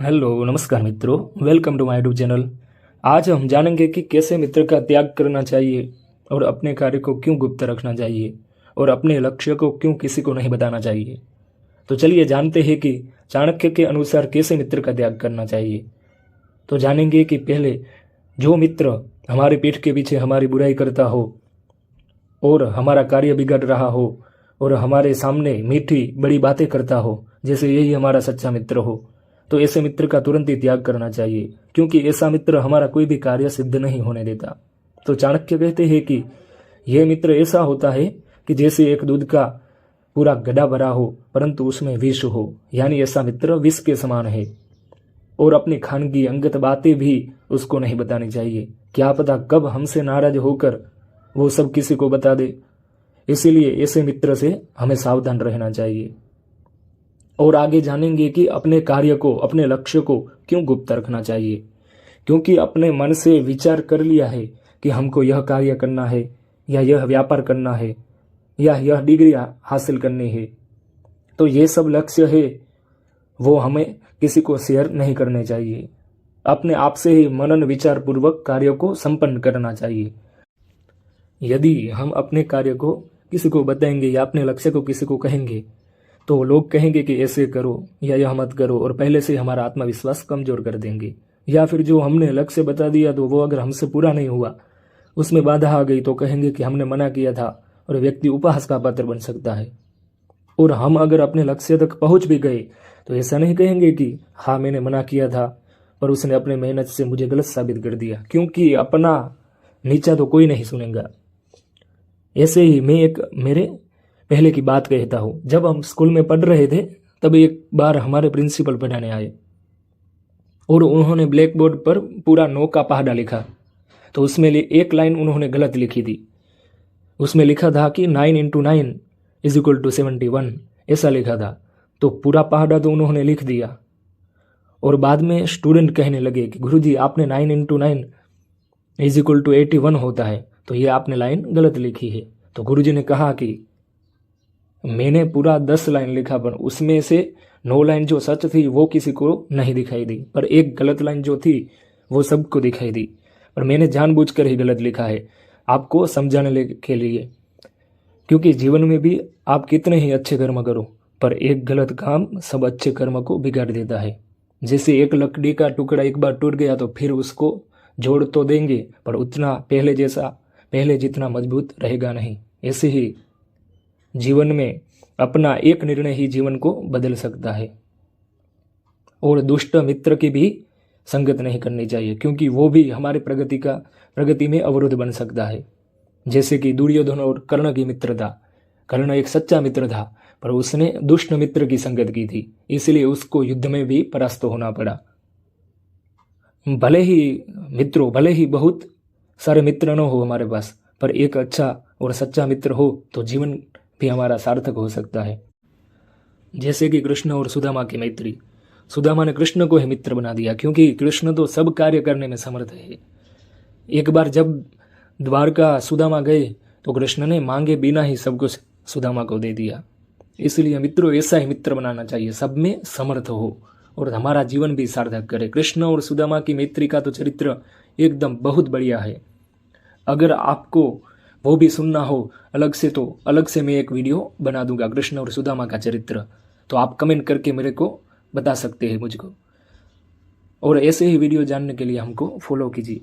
Hello नमस्कार मित्रों, welcome to my YouTube channel. आज हम जानेंगे कि कैसे मित्र का त्याग करना चाहिए और अपने कार्य को क्यों गुप्त रखना चाहिए और अपने लक्ष्य को क्यों किसी को नहीं बताना चाहिए। तो चलिए जानते हैं कि चाणक्य के अनुसार कैसे मित्र का त्याग करना चाहिए। तो जानेंगे कि पहले जो मित्र हमारे पीठ के पीछे हमारी बुराई करता हो और हमारा कार्य बिगड़ रहा हो और हमारे सामने मीठी बड़ी बातें करता हो, जैसे यही हमारा सच्चा मित्र हो, तो ऐसे मित्र का तुरंत ही त्याग करना चाहिए, क्योंकि ऐसा मित्र हमारा कोई भी कार्य सिद्ध नहीं होने देता। तो चाणक्य कहते हैं कि यह मित्र ऐसा होता है कि जैसे एक दूध का पूरा गड्ढा भरा हो परंतु उसमें विष हो, यानी ऐसा मित्र विष के समान है। और अपनी खानगी अंगत बातें भी उसको नहीं बतानी चाहिए, क्या पता कब हमसे नाराज होकर वो सब किसी को बता दे। इसीलिए ऐसे मित्र से हमें सावधान रहना चाहिए। और आगे जानेंगे कि अपने कार्य को, अपने लक्ष्य को क्यों गुप्त रखना चाहिए, क्योंकि अपने मन से विचार कर लिया है कि हमको यह कार्य करना है या यह व्यापार करना है या यह डिग्री हासिल करनी है, तो ये सब लक्ष्य है वो हमें किसी को शेयर नहीं करने चाहिए। अपने आप से ही मनन विचार पूर्वक कार्य को संपन्न करना चाहिए। यदि हम अपने कार्य को किसी को बताएंगे या अपने लक्ष्य को किसी को कहेंगे तो लोग कहेंगे कि ऐसे करो या यह मत करो, और पहले से हमारा आत्मविश्वास कमजोर कर देंगे। या फिर जो हमने लक्ष्य बता दिया तो वो अगर हमसे पूरा नहीं हुआ, उसमें बाधा आ गई, तो कहेंगे कि हमने मना किया था, और व्यक्ति उपहास का पात्र बन सकता है। और हम अगर अपने लक्ष्य तक पहुंच भी गए तो ऐसा नहीं कहेंगे कि हाँ मैंने मना किया था पर उसने अपने मेहनत से मुझे गलत साबित कर दिया, क्योंकि अपना नीचा तो कोई नहीं सुनेगा। ऐसे ही मैं एक मेरे पहले की बात कहता हूँ। जब हम स्कूल में पढ़ रहे थे तब एक बार हमारे प्रिंसिपल पढ़ाने आए और उन्होंने ब्लैक बोर्ड पर पूरा 9 का पहाड़ा लिखा। तो उसमें एक लाइन उन्होंने गलत लिखी थी। उसमें लिखा था कि 9 × 9 = 71, ऐसा लिखा था। तो पूरा पहाड़ा तो उन्होंने लिख दिया और बाद में स्टूडेंट कहने लगे कि गुरुजी आपने 9 × 9 = 81 होता है, तो ये आपने लाइन गलत लिखी है। तो गुरुजी ने कहा कि मैंने पूरा 10 लाइन लिखा पर उसमें से 9 लाइन जो सच थी वो किसी को नहीं दिखाई दी, पर एक गलत लाइन जो थी वो सबको दिखाई दी। पर मैंने जानबूझकर ही गलत लिखा है आपको समझाने के लिए, क्योंकि जीवन में भी आप कितने ही अच्छे कर्म करो पर एक गलत काम सब अच्छे कर्म को बिगाड़ देता है। जैसे एक लकड़ी का टुकड़ा एक बार टूट गया तो फिर उसको जोड़ तो देंगे पर उतना पहले जितना मजबूत रहेगा नहीं। ऐसे ही जीवन में अपना एक निर्णय ही जीवन को बदल सकता है। और दुष्ट मित्र की भी संगत नहीं करनी चाहिए, क्योंकि वो भी हमारे प्रगति में अवरोध बन सकता है। जैसे कि दुर्योधन और कर्ण की मित्रता। कर्ण एक सच्चा मित्र था पर उसने दुष्ट मित्र की संगत की थी, इसलिए उसको युद्ध में भी परास्त होना पड़ा। भले ही बहुत सारे मित्र न हो हमारे पास, पर एक अच्छा और सच्चा मित्र हो तो जीवन भी हमारा सार्थक हो सकता है। जैसे कि कृष्ण और सुदामा की मैत्री। सुदामा ने कृष्ण को ही मित्र बना दिया, क्योंकि कृष्ण तो सब कार्य करने में समर्थ है। एक बार जब द्वारका सुदामा गए तो कृष्ण ने मांगे बिना ही सब कुछ सुदामा को दे दिया। इसलिए मित्रों ऐसा ही मित्र बनाना चाहिए, सब में समर्थ हो और हमारा जीवन भी सार्थक करे। कृष्ण और सुदामा की मैत्री का तो चरित्र एकदम बहुत बढ़िया है। अगर आपको वो भी सुनना हो अलग से मैं एक वीडियो बना दूंगा कृष्ण और सुदामा का चरित्र, तो आप कमेंट करके मेरे को बता सकते हैं मुझको। और ऐसे ही वीडियो जानने के लिए हमको फॉलो कीजिए।